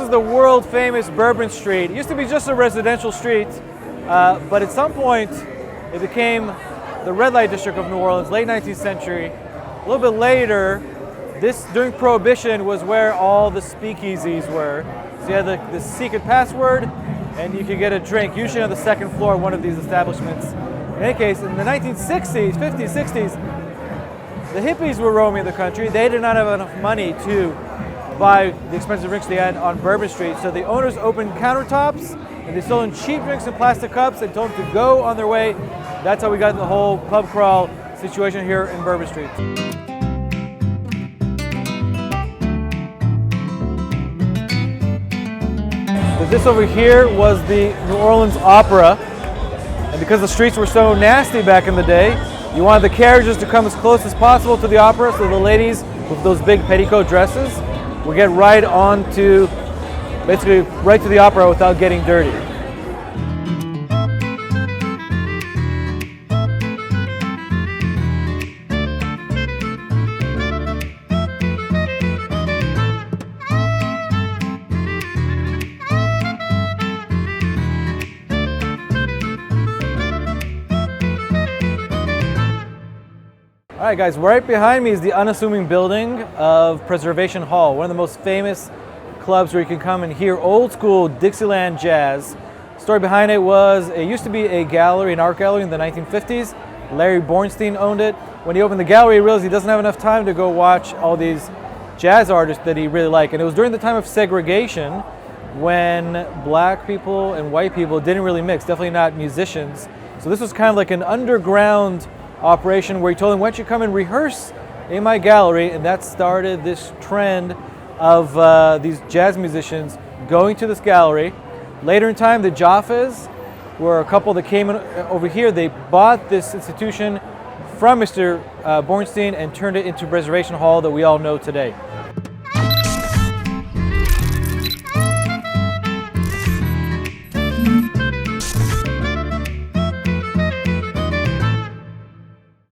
is the world famous Bourbon Street. It used to be just a residential street, but at some point it became the red light district of New Orleans, late 19th century. A little bit later, during Prohibition was where all the speakeasies were. So you had the secret password and you could get a drink, usually on the second floor of one of these establishments. In any case, in the 1960s, 50s, 60s, the hippies were roaming the country. They did not have enough money to buy the expensive drinks they had on Bourbon Street. So the owners opened countertops and they sold in cheap drinks in plastic cups and told them to go on their way. That's how we got the whole pub crawl situation here in Bourbon Street. This over here was the New Orleans Opera, and because the streets were so nasty back in the day, you wanted the carriages to come as close as possible to the opera, so the ladies with those big petticoat dresses would get right basically right to the opera without getting dirty. All right, guys, right behind me is the unassuming building of Preservation Hall, one of the most famous clubs where you can come and hear old school Dixieland jazz. The story behind it was it used to be a gallery, an art gallery in the 1950s. Larry Bornstein owned it. When he opened the gallery, he realized he doesn't have enough time to go watch all these jazz artists that he really liked. And it was during the time of segregation when black people and white people didn't really mix, definitely not musicians. So this was kind of like an underground operation where he told them, why don't you come and rehearse in my gallery? And that started this trend of these jazz musicians going to this gallery. Later in time, the Jaffas were a couple that came in over here. They bought this institution from Mr. Bornstein and turned it into Preservation Hall that we all know today.